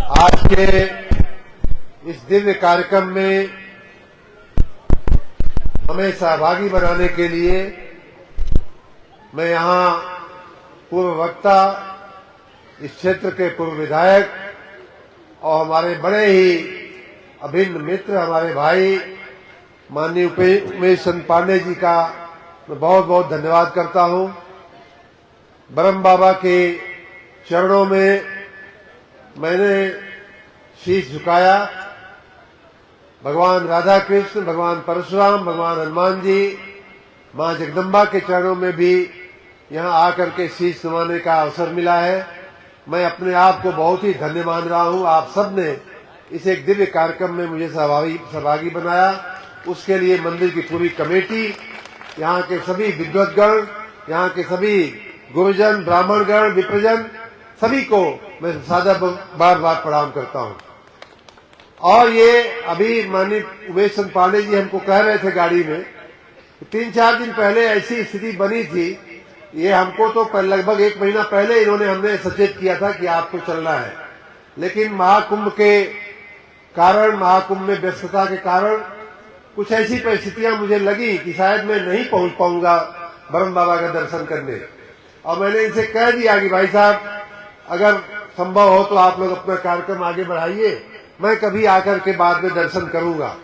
आज के इस दिव्य कार्यक्रम में हमें सहभागी बनाने के लिए मैं यहाँ पूर्व वक्ता, इस क्षेत्र के पूर्व विधायक और हमारे बड़े ही अभिन्न मित्र, हमारे भाई माननीय उमेश चंद पांडे जी का मैं बहुत बहुत धन्यवाद करता हूँ। ब्रह्म बाबा के चरणों में मैंने शीश झुकाया। भगवान राधा कृष्ण, भगवान परशुराम, भगवान हनुमान जी, मां जगदम्बा के चरणों में भी यहाँ आकर के शीश नवाने का अवसर मिला है। मैं अपने आप को बहुत ही धन्य मान रहा हूँ। आप सब ने इस एक दिव्य कार्यक्रम में मुझे सहभागी बनाया, उसके लिए मंदिर की पूरी कमेटी, यहाँ के सभी विद्वद्गण, यहाँ के सभी गुरुजन, ब्राह्मणगण, विप्रजन, सभी को मैं सादा बार बार प्रणाम करता हूँ। और ये अभी माननीय उमेश चंद पांडे जी हमको कह रहे थे गाड़ी में, 3-4 दिन पहले ऐसी स्थिति बनी थी। ये हमको तो लगभग 1 महीना पहले हमने सचेत किया था कि आपको चलना है, लेकिन महाकुंभ के कारण, महाकुंभ में व्यस्तता के कारण कुछ ऐसी परिस्थितियां मुझे लगी कि शायद मैं नहीं पहुंच पाऊंगा ब्रह्म बाबा का दर्शन करने। और मैंने इनसे कह दिया कि भाई साहब, अगर संभव हो तो आप लोग अपना कार्यक्रम आगे बढ़ाइए, मैं कभी आकर के बाद में दर्शन करूंगा।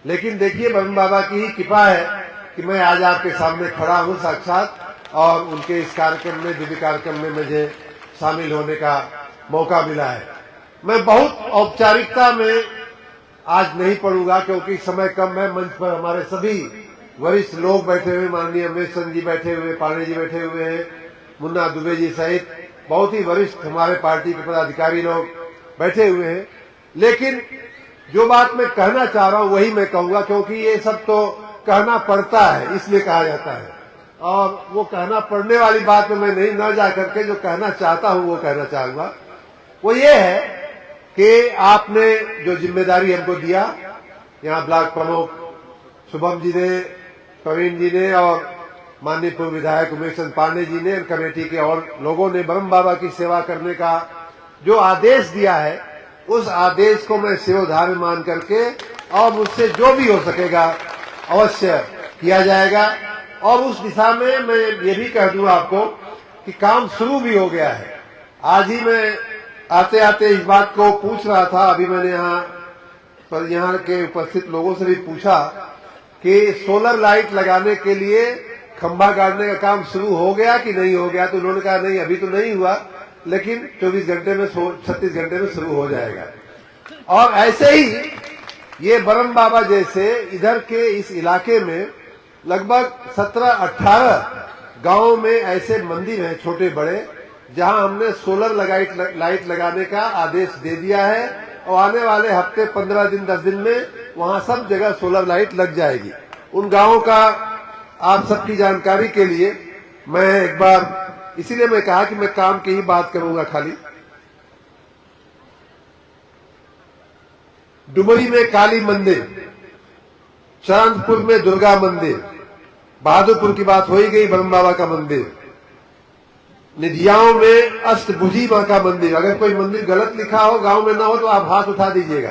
लेकिन देखिए, ब्रह्म बाबा की ही कृपा है कि मैं आज आपके सामने खड़ा हूं साक्षात, और उनके इस कार्यक्रम में, दिव्य कार्यक्रम में मुझे शामिल होने का मौका मिला है। मैं बहुत औपचारिकता में आज नहीं पढ़ूंगा क्योंकि समय कम है। मंच पर हमारे सभी वरिष्ठ लोग बैठे हुए, माननीय उमेश चंद जी बैठे हुए, पांडे जी बैठे हुए हैं, मुन्ना दुबे जी सहित बहुत ही वरिष्ठ हमारे पार्टी के पदाधिकारी लोग बैठे हुए हैं। लेकिन जो बात मैं कहना चाह रहा हूं वही मैं कहूंगा, क्योंकि ये सब तो कहना पड़ता है, इसलिए कहा जाता है। और वो कहना पड़ने वाली बात में मैं नहीं न जा करके जो कहना चाहता हूं वो कहना चाहूंगा। वो ये है कि आपने जो जिम्मेदारी हमको दिया, यहाँ ब्लॉक प्रमुख शुभम जी ने, प्रवीण जी ने और माननीय पूर्व विधायक उमेश चंद पांडे जी ने, कमेटी के और लोगों ने ब्रह्म बाबा की सेवा करने का जो आदेश दिया है, उस आदेश को मैं शिरोधार्य मान करके और मुझसे जो भी हो सकेगा अवश्य किया जाएगा। और उस दिशा में मैं ये भी कह दूं आपको कि काम शुरू भी हो गया है। आज ही मैं आते आते इस बात को पूछ रहा था, अभी मैंने यहाँ के उपस्थित लोगों से भी पूछा कि सोलर लाइट लगाने के लिए खंभा गाड़ने का काम शुरू हो गया कि नहीं हो गया। तो उन्होंने कहा नहीं, अभी तो नहीं हुआ, लेकिन 36 घंटे में शुरू हो जाएगा। और ऐसे ही ये ब्रह्म बाबा जैसे इधर के इस इलाके में लगभग 17-18 गांवों में ऐसे मंदिर हैं छोटे बड़े, जहां हमने सोलर लाइट लगाने का आदेश दे दिया है। और आने वाले हफ्ते 15 दिन 10 दिन में वहां सब जगह सोलर लाइट लग जाएगी। उन गांवों का आप सबकी जानकारी के लिए मैं एक बार, इसीलिए मैं कहा कि मैं काम की ही बात करूंगा खाली। डुमरी में काली मंदिर, चांदपुर में दुर्गा मंदिर, बहादुरपुर की बात हो ही गई, ब्रह्म बाबा का मंदिर, निधियाओं में अष्टभुजी मां का मंदिर। अगर कोई मंदिर गलत लिखा हो, गांव में ना हो, तो आप हाथ उठा दीजिएगा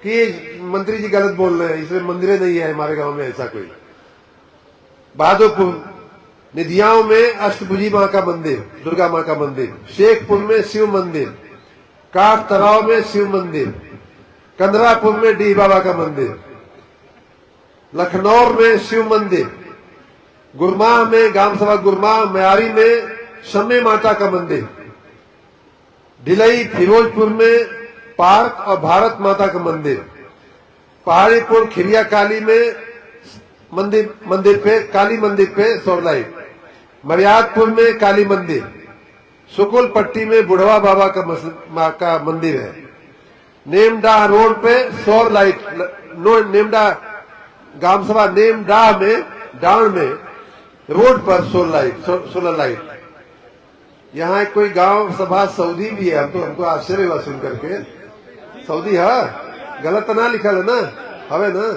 कि मंत्री जी गलत बोल रहे हैं, इसमें मंदिर नहीं है हमारे गांव में ऐसा कोई। बहादुरपुर निधियाओं में अष्टभुजी मां का मंदिर, दुर्गा मां का मंदिर, शेखपुर में शिव मंदिर, काठ तलाव में शिव मंदिर, कंदरापुर में डी बाबा का मंदिर, लखनऊ में शिव मंदिर, गुरमाह में ग्राम सभा गुरमाह, म्यारी में शम्मे माता का मंदिर, ढिलई फिरोजपुर में पार्क और भारत माता का मंदिर, पहाड़ीपुर खिरिया काली में मंदिर पे काली मंदिर पे सौर लाइट, मरियादपुर में काली मंदिर, सुकुल पट्टी में बुढ़वा बाबा का मंदिर है, नेमडाह रोड पे सौर लाइट, नेमडाह ग्राम सभा नेमडाह में डांड में रोड पर सोलर लाइट। यहाँ कोई गांव सभा सऊदी भी है, हमको आश्चर्य हुआ सुन करके। सऊदी है, गलत तो ना लिखल है ना, हवे ना।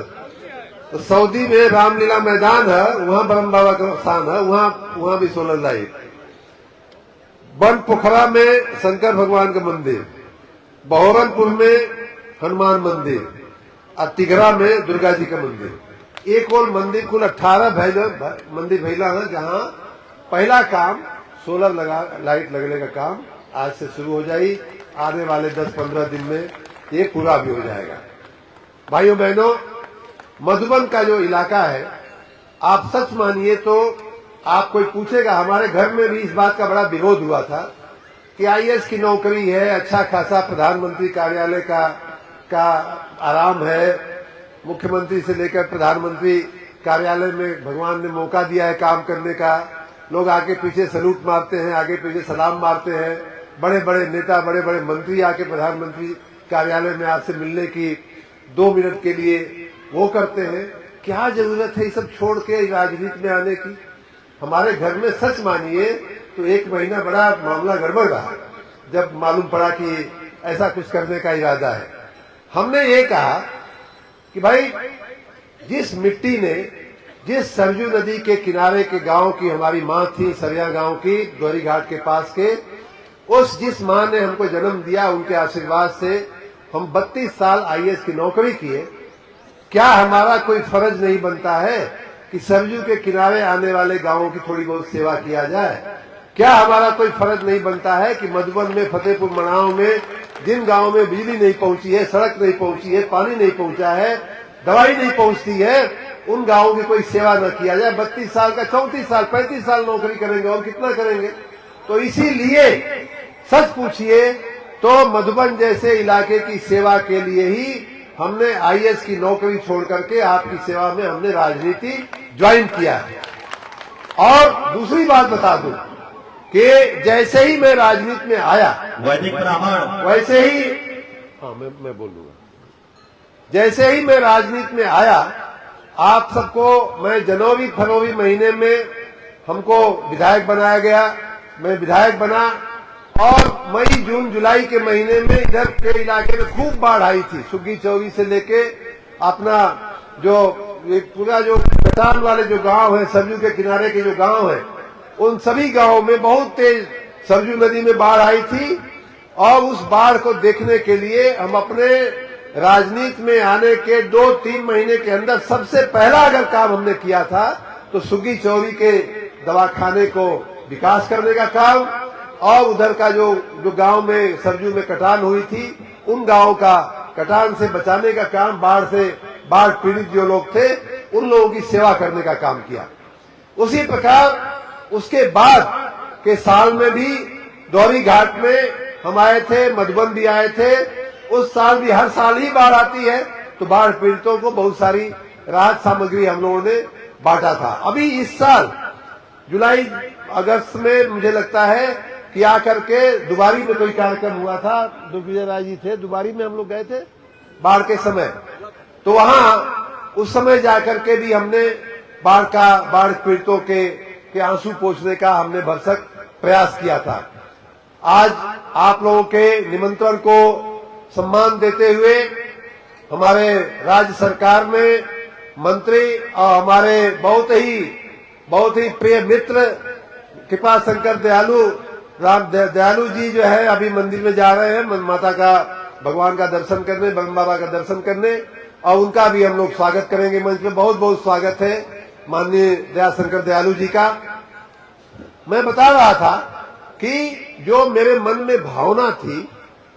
तो सऊदी में रामलीला मैदान है, वहां ब्रह्म बाबा का स्थान है, वहां भी सोलर लाइट। बन पोखरा में शंकर भगवान का मंदिर, बहोरनपुर में हनुमान मंदिर और तिघरा में दुर्गा जी का मंदिर। एक और मंदिर, कुल 18 मंदिर भैला है, जहां पहला काम सोलर लाइट लगने का काम आज से शुरू हो जाए। आने वाले 10-15 दिन में ये पूरा भी हो जाएगा। भाइयों बहनों, मधुबन का जो इलाका है, आप सच मानिए तो आप कोई पूछेगा, हमारे घर में भी इस बात का बड़ा विरोध हुआ था कि आईएएस की नौकरी है, अच्छा खासा प्रधानमंत्री कार्यालय का आराम है, मुख्यमंत्री से लेकर प्रधानमंत्री कार्यालय में भगवान ने मौका दिया है काम करने का। लोग आगे पीछे सलूट मारते हैं, आगे पीछे सलाम मारते हैं। बड़े बड़े नेता, बड़े बड़े मंत्री आके प्रधानमंत्री कार्यालय में आपसे मिलने की 2 मिनट के लिए वो करते हैं। क्या जरूरत है ये सब छोड़ के राजनीति में आने की? हमारे घर में सच मानिए तो 1 महीना बड़ा मामला गड़बड़ रहा, जब मालूम पड़ा कि ऐसा कुछ करने का इरादा है। हमने ये कहा कि भाई, जिस मिट्टी ने, जिस सरजू नदी के किनारे के गांव की हमारी माँ थी, सरिया गांव की, गौरी घाट के पास के, जिस माँ ने हमको जन्म दिया, उनके आशीर्वाद से हम 32 साल आईएएस की नौकरी किए। क्या हमारा कोई फर्ज नहीं बनता है कि सरजू के किनारे आने वाले गांवों की थोड़ी बहुत सेवा किया जाए? क्या हमारा कोई फर्ज नहीं बनता है कि मधुबन में, फतेहपुर मनाओ में, जिन गांवों में बिजली नहीं पहुंची है, सड़क नहीं पहुंची है, पानी नहीं पहुंचा है, दवाई नहीं पहुंचती है, उन गांवों की कोई सेवा न किया जाए? 32 साल का 34 साल 35 साल नौकरी करेंगे और कितना करेंगे? तो इसीलिए सच पूछिए तो मधुबन जैसे इलाके की सेवा के लिए ही हमने आईएएस की नौकरी छोड़ करके आपकी सेवा में हमने राजनीति ज्वाइन किया है। और दूसरी बात बता दूं कि जैसे ही मैं राजनीति में आया, वैदिक ब्राह्मण, वैसे ही, हाँ मैं बोलूंगा, जैसे ही मैं राजनीति में आया, आप सबको मैं जनवरी फरवरी महीने में हमको विधायक बनाया गया, मैं विधायक बना। और मई जून जुलाई के महीने में इधर के इलाके में खूब बाढ़ आई थी। सुग्गी चौरी से लेके अपना जो एक पूरा जो कटान वाले जो गांव है, सरजू के किनारे के जो गांव है, उन सभी गांवों में बहुत तेज सरजू नदी में बाढ़ आई थी। और उस बाढ़ को देखने के लिए हम अपने राजनीति में आने के 2-3 महीने के अंदर सबसे पहला अगर काम हमने किया था तो सुग्गी चौरी के दवाखाने को विकास करने का काम, और उधर का जो गांव में सरजू में कटान हुई थी, उन गांवों का कटान से बचाने का काम, बाढ़ पीड़ित जो लोग थे उन लोगों की सेवा करने का काम किया। उसी प्रकार उसके बाद के साल में भी गौरी घाट में हम आए थे, मधुबन भी आए थे। उस साल भी, हर साल ही बाढ़ आती है तो बाढ़ पीड़ितों को बहुत सारी राहत सामग्री हम लोगों ने बांटा था। अभी इस साल जुलाई अगस्त में मुझे लगता है कि आकर के दुबारी में कोई कार्यक्रम हुआ था, दिग्विजय राय जी थे, दुबारी में हम लोग गए थे बाढ़ के समय। तो वहां उस समय जाकर के भी हमने बाढ़ पीड़ितों के आंसू पोंछने का हमने भरसक प्रयास किया था। आज आप लोगों के निमंत्रण को सम्मान देते हुए हमारे राज्य सरकार में मंत्री और हमारे बहुत ही प्रिय मित्र कृपा शंकर दयालु जी जो है, अभी मंदिर में जा रहे हैं माता का, भगवान का दर्शन करने, ब्रह्म बाबा का दर्शन करने, और उनका भी हम लोग स्वागत करेंगे मंच पे। बहुत बहुत स्वागत है माननीय दयाशंकर दयालु जी का। मैं बता रहा था कि जो मेरे मन में भावना थी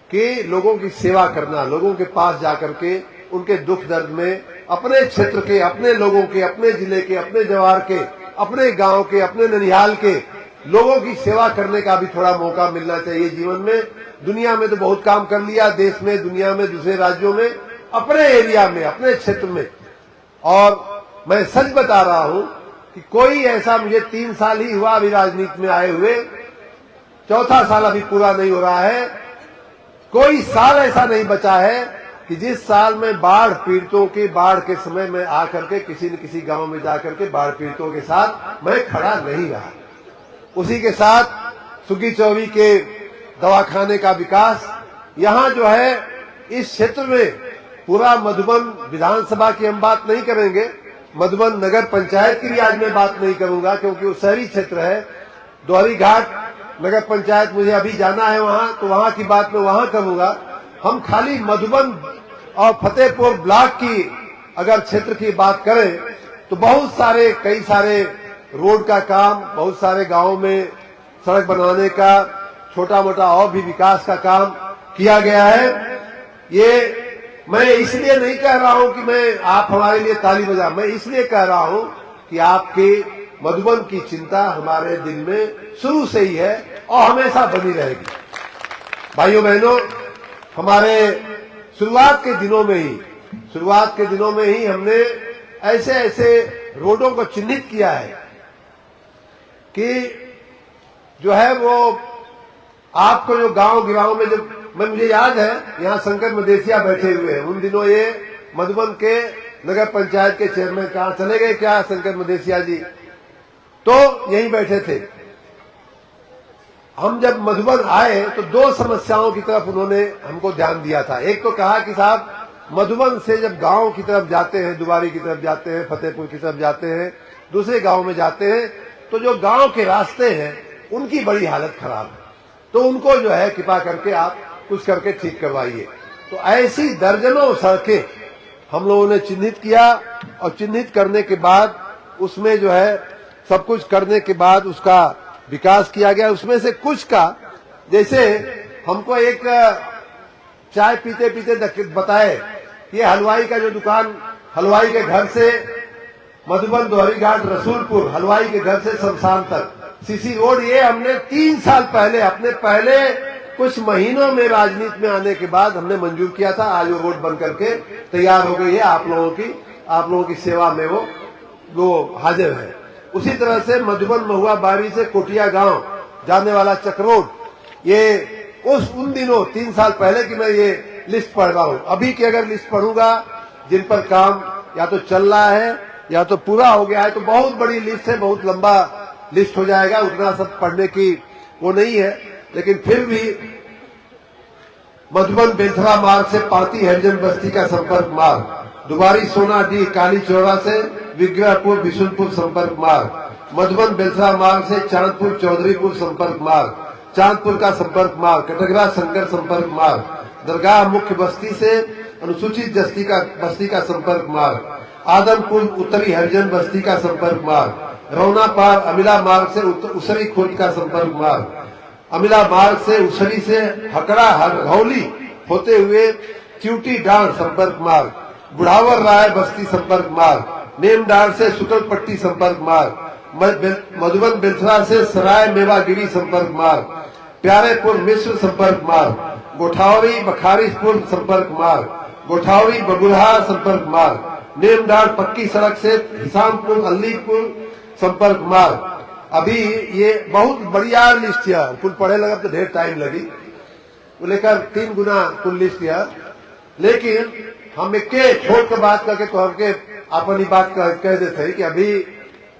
कि लोगों की सेवा करना, लोगों के पास जाकर के उनके दुख दर्द में, अपने क्षेत्र के, अपने लोगों के, अपने जिले के, अपने जवार के, अपने गांव के, अपने ननिहाल के लोगों की सेवा करने का भी थोड़ा मौका मिलना चाहिए जीवन में। दुनिया में तो बहुत काम कर लिया, देश में, दुनिया में, दूसरे राज्यों में, अपने एरिया में, अपने क्षेत्र में। और मैं सच बता रहा हूं कि कोई ऐसा, मुझे 3 साल ही हुआ अभी राजनीति में आए हुए, 4था साल अभी पूरा नहीं हो रहा है, कोई साल ऐसा नहीं बचा है कि जिस साल में बाढ़ पीड़ितों के, बाढ़ के समय में आकर के किसी न किसी गांव में जाकर के बाढ़ पीड़ितों के साथ मैं खड़ा नहीं रहा। उसी के साथ सुग्गी चौरी के दवाखाने का विकास, यहाँ जो है इस क्षेत्र में पूरा मधुबन विधानसभा की हम बात नहीं करेंगे, मधुबन नगर पंचायत की भी आज मैं बात नहीं करूंगा, क्योंकि वो शहरी क्षेत्र है। दोहरी घाट नगर पंचायत मुझे अभी जाना है वहां, तो वहां की बात मैं वहां करूंगा। हम खाली मधुबन और फतेहपुर ब्लॉक की अगर क्षेत्र की बात करें तो बहुत सारे कई सारे रोड का काम, बहुत सारे गांवों में सड़क बनाने का, छोटा मोटा और भी विकास का काम किया गया है। ये मैं इसलिए नहीं कह रहा हूं कि मैं आप हमारे लिए ताली बजा, मैं इसलिए कह रहा हूं कि आपकी मधुबन की चिंता हमारे दिल में शुरू से ही है और हमेशा बनी रहेगी। भाइयों बहनों, हमारे शुरुआत के दिनों में ही हमने ऐसे ऐसे रोडों को चिन्हित किया है कि जो है वो आपको जो गांव में जब मुझे याद है यहाँ शंकर मदेसिया बैठे हुए हैं, उन दिनों ये मधुबन के नगर पंचायत के चेयरमैन कहाँ चले गए क्या, शंकर मदेसिया जी तो यहीं बैठे थे। हम जब मधुबन आए तो दो समस्याओं की तरफ उन्होंने हमको ध्यान दिया था। एक तो कहा कि साहब मधुबन से जब गांव की तरफ जाते हैं, दुबारी की तरफ जाते हैं, फतेहपुर की तरफ जाते हैं, दूसरे गांव में जाते हैं, तो जो गांव के रास्ते हैं उनकी बड़ी हालत खराब है, तो उनको जो है कृपा करके आप कुछ करके ठीक करवाइए। तो ऐसी दर्जनों सड़कें हम लोगों ने चिन्हित किया और चिन्हित करने के बाद उसमें जो है सब कुछ करने के बाद उसका विकास किया गया। उसमें से कुछ का, जैसे हमको एक चाय पीते पीते बताए कि हलवाई का जो दुकान, हलवाई के घर से मधुबन दोहरी घाट रसूलपुर, हलवाई के घर से शमशान तक सीसी रोड, ये हमने 3 साल पहले, अपने पहले कुछ महीनों में राजनीति में आने के बाद हमने मंजूर किया था। आज वो रोड बन करके तैयार हो गई है, आप लोगों की सेवा में वो हाजिर है। उसी तरह से मधुबन महुआ बारी से कोटिया गांव जाने वाला चक्रोड, ये उन दिनों 3 साल पहले की मैं ये लिस्ट पढ़ रहा हूं। अभी की अगर लिस्ट पढ़ूंगा जिन पर काम या तो चल रहा है या तो पूरा हो गया है, तो बहुत बड़ी लिस्ट है, बहुत लंबा लिस्ट हो जाएगा, उतना सब पढ़ने की वो नहीं है। लेकिन फिर भी मधुबन बेलथरा मार्ग से पाती हरिजन बस्ती का संपर्क मार्ग, दुबारी सोनाडीह काली चौरा से विग्रहपुर बिशुनपुर संपर्क मार्ग, मधुबन बेलथरा मार्ग से चांदपुर चौधरीपुर संपर्क मार्ग, चांदपुर का संपर्क मार्ग, कटघरा शंकर संपर्क मार्ग, दरगाह मुख्य बस्ती से अनुसूचित बस्ती का संपर्क मार्ग, आदमपुर उत्तरी हरिजन बस्ती का संपर्क मार्ग, रौना पार अमिला मार्ग से उसरी खुर्द का संपर्क मार्ग, अमिला मार्ग से उसरी से हकड़ा हरघौली होते हुए चिवटी डांड संपर्क मार्ग, बुढ़ावर राय बस्ती संपर्क मार्ग, नेमडार से सुकलपट्टी संपर्क मार्ग, मधुबन बेलथरा से सराय मेवागिरी संपर्क मार्ग, प्यारेपुर मिश्र संपर्क मार्ग, गोठावरी बखारीपुर संपर्क मार्ग, गोठावरी बबुरहा संपर्क मार्ग, नेमडार पक्की सड़क से हिसामपुर अलीपुर संपर्क मार्ग। अभी ये बहुत बढ़िया लिस्ट है, कुल पढ़े लगा तो ढेर टाइम लगी, वो लेकर 3 गुना कुल लिस्ट है। लेकिन हम एक छोड़ के बात करके तो हमके अपनी बात कह देते कि अभी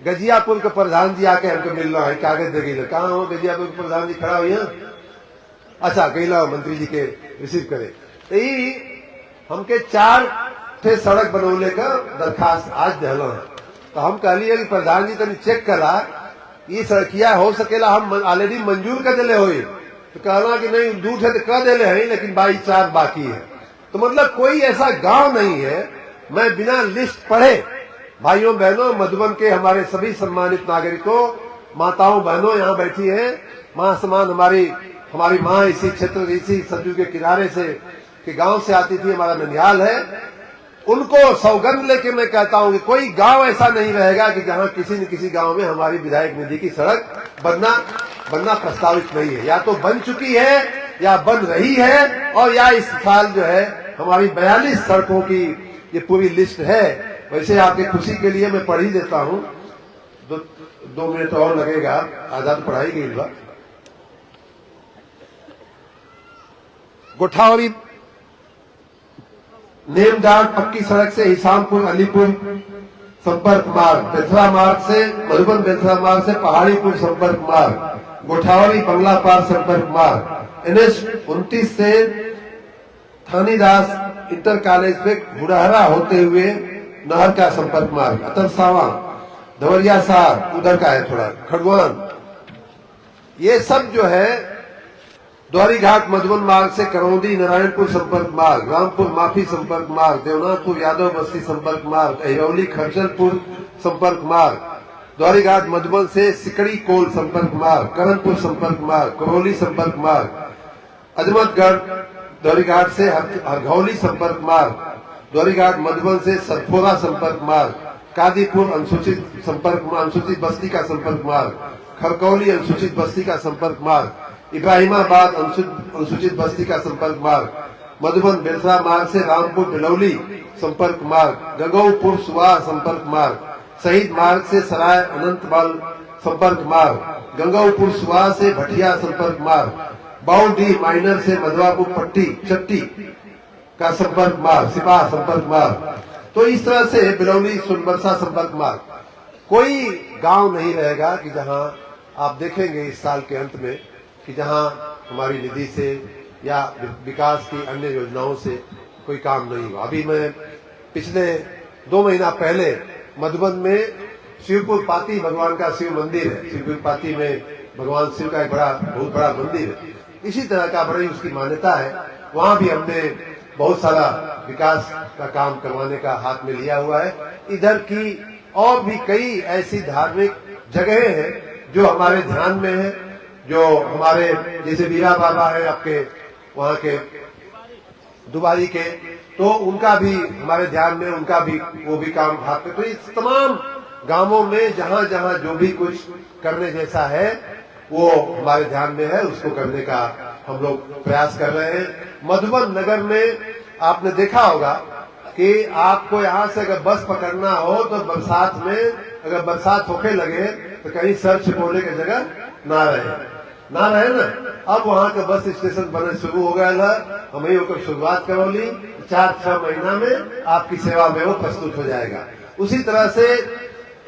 गजियापुर के प्रधान जी आके हमको मिलना है, कागज दे गई, कहाँ हो गजियापुर के प्रधान जी खड़ा हुई है, अच्छा गईला मंत्री जी के रिसीव करे। तो हमके 4 ठे सड़क बनौले का दरखास्त आज दहलो है, तो हम कहलिए कि प्रधान जी तनी चेक करा ये सड़किया हो सकेला, हम ऑलरेडी मंजूर कर दिले हुई, तो कहना कि नहीं 2 ठे कर दिले है, लेकिन 4 बाकी है। तो मतलब कोई ऐसा गांव नहीं है मैं बिना लिस्ट पढ़े। भाइयों बहनों, मधुबन के हमारे सभी सम्मानित नागरिकों, माताओं बहनों यहाँ बैठी हैं, माँ समान हमारी माँ इसी क्षेत्र, इसी सरजू के किनारे से के गांव से आती थी, हमारा ननिहाल है। उनको सौगंध लेके मैं कहता हूँ कि कोई गांव ऐसा नहीं रहेगा कि जहाँ किसी न किसी गांव में हमारी विधायक निधि की सड़क बनना प्रस्तावित नहीं है, या तो बन चुकी है या बन रही है, और या इस साल जो है हमारी 42 सड़कों की ये पूरी लिस्ट है। वैसे आपकी खुशी के लिए मैं पढ़ ही देता हूँ, 2 मिनट और लगेगा, आजाद पढ़ाई गई बा। गोठावरी नेमडार पक्की सड़क से हिसामपुर अलीपुर संपर्क मार्ग, बेलथरा मार्ग से मधुबन बेलथरा मार्ग से पहाड़ीपुर संपर्क मार्ग, गोठावरी बंगला पार संपर्क मार्ग, NH 29 से थानीदास इंटर कॉलेज पे गुड़हरा होते हुए नहर का संपर्क मार्ग, अतरसावा, धवरिया सार उधर का है थोड़ा, खड़गवान, ये सब जो है द्वारी घाट मधुबन मार्ग से करौंदी नारायणपुर संपर्क मार्ग, रामपुर माफी संपर्क मार्ग, देवनाथपुर यादव बस्ती संपर्क मार्ग, अहिरौली खरचलपुर संपर्क मार्ग, द्वारी घाट मधुबन से सिकड़ी कोल संपर्क मार्ग, करणपुर संपर्क मार्ग, करौली संपर्क मार्ग, अजमतगढ़ द्वारी घाट से हरघौली संपर्क मार्ग, द्वारी घाट मधुबन से सतपुरा संपर्क मार्ग, कादीपुर अनुसूचित बस्ती का संपर्क मार्ग, खरकौली अनुसूचित बस्ती का संपर्क मार्ग, इब्राहिमाबाद अनुसूचित बस्ती का संपर्क मार्ग, मधुबन बेलसरा मार्ग से रामपुर बिलौली संपर्क मार्ग, गंगौपुर सुवाह संपर्क मार्ग, शहीद मार्ग से सराय अनंतपाल संपर्क मार्ग, गंगौपुर सुवाह से भटिया संपर्क मार्ग, बाउंडी माइनर से मधवापुर पट्टी चट्टी का संपर्क मार्ग, सिपाह संपर्क मार्ग। तो इस तरह से बिलौली सोनबरसा संपर्क मार्ग, कोई गांव नहीं रहेगा कि जहां आप देखेंगे इस साल के अंत में कि जहां हमारी निधि से या विकास की अन्य योजनाओं से कोई काम नहीं हुआ। अभी मैं पिछले 2 महीना पहले मधुबन में शिवपुर पाती भगवान का शिव मंदिर है, शिवपुर पाती में भगवान शिव का एक बहुत बड़ा मंदिर है, इसी तरह का बड़ी उसकी मान्यता है। वहां भी हमने बहुत सारा विकास का काम करवाने का हाथ में लिया हुआ है। इधर की और भी कई ऐसी धार्मिक जगहें हैं जो हमारे ध्यान में है, जो हमारे जैसे वीरा बाबा है आपके वहां के दुबारी के, तो उनका भी हमारे ध्यान में, उनका भी वो भी काम हाथ में। तो इस तमाम गांवों में जहां जहां जो भी कुछ करने जैसा है वो हमारे ध्यान में है, उसको करने का हम लोग प्रयास कर रहे हैं। मधुबन नगर में आपने देखा होगा कि आपको यहाँ से अगर बस पकड़ना हो तो बरसात में अगर बरसात होके लगे तो कहीं सर छिपोने की जगह ना रहे ना। अब वहाँ का बस स्टेशन बनने शुरू हो गया है, हमें होकर शुरुआत करौली, 4-6 महीना में आपकी सेवा में वो प्रस्तुत हो जाएगा। उसी तरह से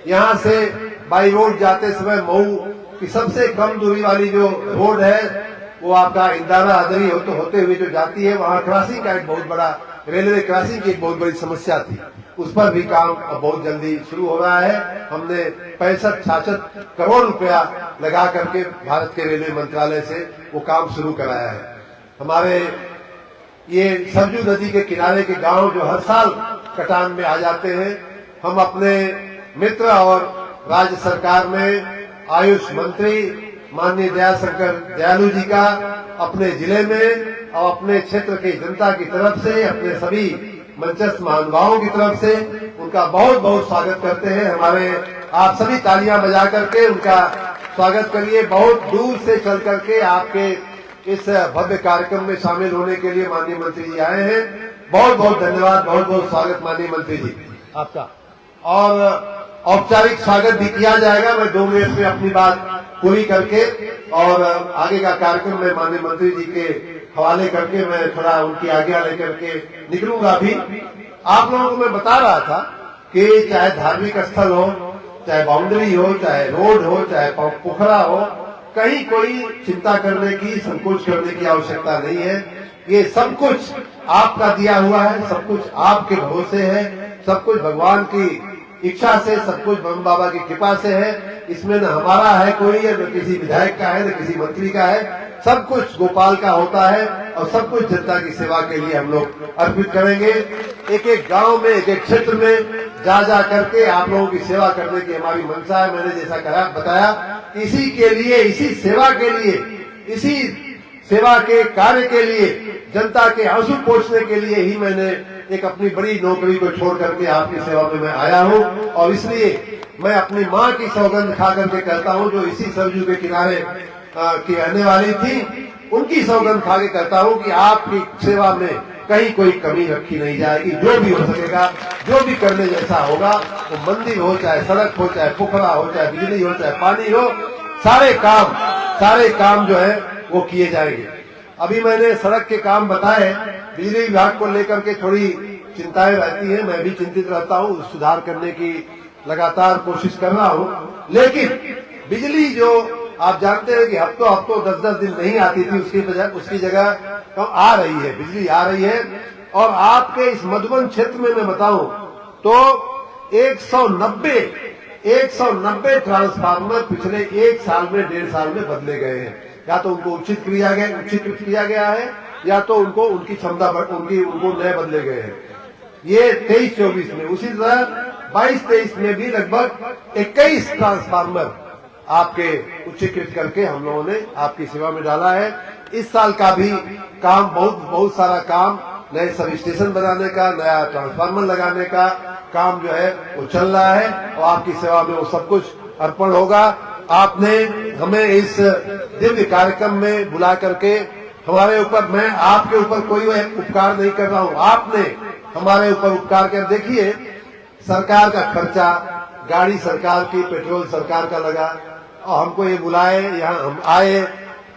यहाँ से बाई रोड जाते समय मऊ की सबसे कम दूरी वाली जो रोड है वो आपका इंदारा आदरी होते हुए जो जाती है, वहाँ क्रॉसिंग का एक बहुत बड़ा, रेलवे क्रॉसिंग की एक बहुत बड़ी समस्या थी, उस पर भी काम अब बहुत जल्दी शुरू हो रहा है। हमने 65-66 करोड़ रुपया लगा करके भारत के रेलवे मंत्रालय से वो काम शुरू कराया है। हमारे ये सरजू नदी के किनारे के गांव जो हर साल कटान में आ जाते हैं, हम अपने मित्र और राज्य सरकार में आयुष मंत्री माननीय दयाशंकर दयालु जी का अपने जिले में और अपने क्षेत्र की जनता की तरफ से, अपने सभी मंचस्थ महानुभावों की तरफ से उनका बहुत बहुत स्वागत करते हैं। हमारे आप सभी तालियां बजा करके उनका स्वागत करिए। बहुत दूर से चल करके आपके इस भव्य कार्यक्रम में शामिल होने के लिए माननीय मंत्री जी आए हैं। बहुत बहुत धन्यवाद, बहुत बहुत स्वागत माननीय मंत्री जी आपका। और औपचारिक स्वागत भी किया जाएगा। मैं 2 मिनट में अपनी बात पूरी करके और आगे का कार्यक्रम में माननीय मंत्री जी के हवाले करके मैं थोड़ा उनकी आज्ञा लेकर के निकलूंगा। भी आप लोगों को मैं बता रहा था कि चाहे धार्मिक स्थल हो, चाहे बाउंड्री हो, चाहे रोड हो, चाहे पोखरा हो, कहीं कोई चिंता करने की, संकोच करने की आवश्यकता नहीं है। ये सब कुछ आपका दिया हुआ है, सब कुछ आपके भरोसे है, सब कुछ भगवान की इच्छा से, सब कुछ ब्रह्म बाबा की कृपा से है। इसमें न हमारा है कोई, न किसी विधायक का है, न किसी मंत्री का है, सब कुछ गोपाल का होता है और सब कुछ जनता की सेवा के लिए हम लोग अर्पित करेंगे। एक एक गांव में, एक एक क्षेत्र में जा करके आप लोगों की सेवा करने की हमारी मंशा है। मैंने जैसा बताया, इसी के लिए, इसी सेवा के लिए, इसी सेवा के कार्य के लिए, जनता के आंसू पोंछने के लिए ही मैंने एक अपनी बड़ी नौकरी को छोड़ करके आपकी सेवा में मैं आया हूँ। और इसलिए मैं अपनी माँ की सौगंध खा करके कहता हूँ, जो इसी सरजू के किनारे की रहने वाली थी, उनकी सौगंध खा के कहता हूँ कि आपकी सेवा में कहीं कोई कमी रखी नहीं जाएगी। जो भी हो सकेगा, जो भी करने जैसा होगा, वो मंदिर हो, चाहे सड़क हो, चाहे पोखरा हो, चाहे बिजली हो, चाहे पानी हो, सारे काम जो है वो किए जाएंगे। अभी मैंने सड़क के काम बताए, बिजली विभाग को लेकर के थोड़ी चिंताएं रहती है, मैं भी चिंतित रहता हूँ, सुधार करने की लगातार कोशिश कर रहा हूँ। लेकिन बिजली जो आप जानते हैं कि हफ्तों 10-10 दिन नहीं आती थी, उसकी जगह तो आ रही है, बिजली आ रही है। और आपके इस मधुबन क्षेत्र में मैं बताऊं तो 190 ट्रांसफार्मर पिछले 1 साल में 1.5 साल में बदले गए हैं। या तो उनको उचित किया गया है या तो उनको उनकी क्षमता उनको नए बदले गए हैं। ये 23-24 में, उसी तरह 22-23 में भी लगभग 21 ट्रांसफार्मर आपके उच्चीकृत करके हम लोगों ने आपकी सेवा में डाला है। इस साल का भी काम बहुत सारा काम, नए सब स्टेशन बनाने का, नया ट्रांसफार्मर लगाने का काम जो है वो चल रहा है और आपकी सेवा में वो सब कुछ अर्पण होगा। आपने हमें इस दिव्य कार्यक्रम में बुला करके हमारे ऊपर, मैं आपके ऊपर कोई उपकार नहीं कर रहा हूँ, आपने हमारे ऊपर उपकार कर, देखिए सरकार का खर्चा, गाड़ी सरकार की, पेट्रोल सरकार का लगा और हमको ये बुलाए, यहाँ हम आए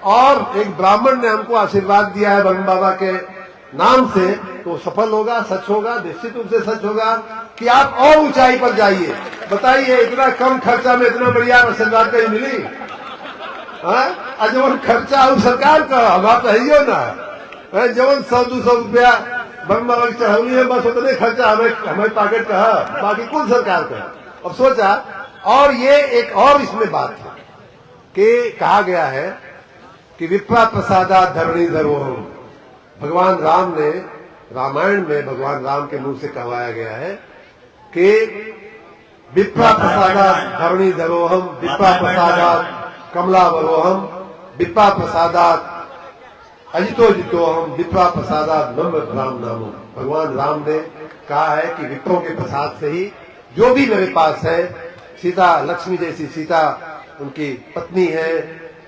और एक ब्राह्मण ने हमको आशीर्वाद दिया है ब्रह्म बाबा के नाम से, तो सफल होगा, सच होगा, निश्चित रूप से सच होगा कि आप और ऊंचाई पर जाइए। बताइए इतना कम खर्चा में इतना बढ़िया आशीर्वाद कहीं मिली? जवन खर्चा हो सरकार का, हम तो है ही हो ना, जवन 100-200 रुपया ब्रह्म बाबा की चढ़ौली है, बस उतने खर्चा हमें पॉकेट का है, बाकी कुल सरकार का। अब सोचा, और ये एक और इसमें बात है कि कहा गया है कि विप्रा प्रसादा धरणी धरोहम, भगवान राम ने, रामायण में भगवान राम के मुंह से कहवाया गया है कि विप्रा प्रसादा धरणी धरोहम, विप्रा प्रसादा कमलावरोहम, विप्रा प्रसादात अजितो जितोहम, विप्रा प्रसादात नम्र राम नामो। भगवान राम ने कहा है कि विप्रों के प्रसाद से ही जो भी मेरे पास है, सीता लक्ष्मी जैसी सीता उनकी पत्नी है,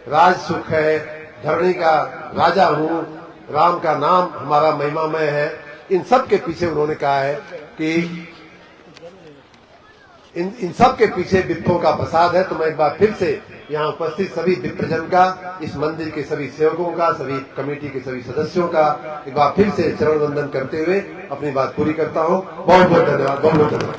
राज सुख है, धरणी का राजा हूँ, राम का नाम हमारा महिमामय है, इन सब के पीछे उन्होंने कहा है कि इन सब के पीछे विप्रों का प्रसाद है। तो मैं एक बार फिर से यहाँ उपस्थित सभी विप्रजन का, इस मंदिर के सभी सेवकों का, सभी कमेटी के सभी सदस्यों का एक बार फिर से चरण वंदन करते हुए अपनी बात पूरी करता हूँ। बहुत बहुत धन्यवाद, बहुत बहुत धन्यवाद।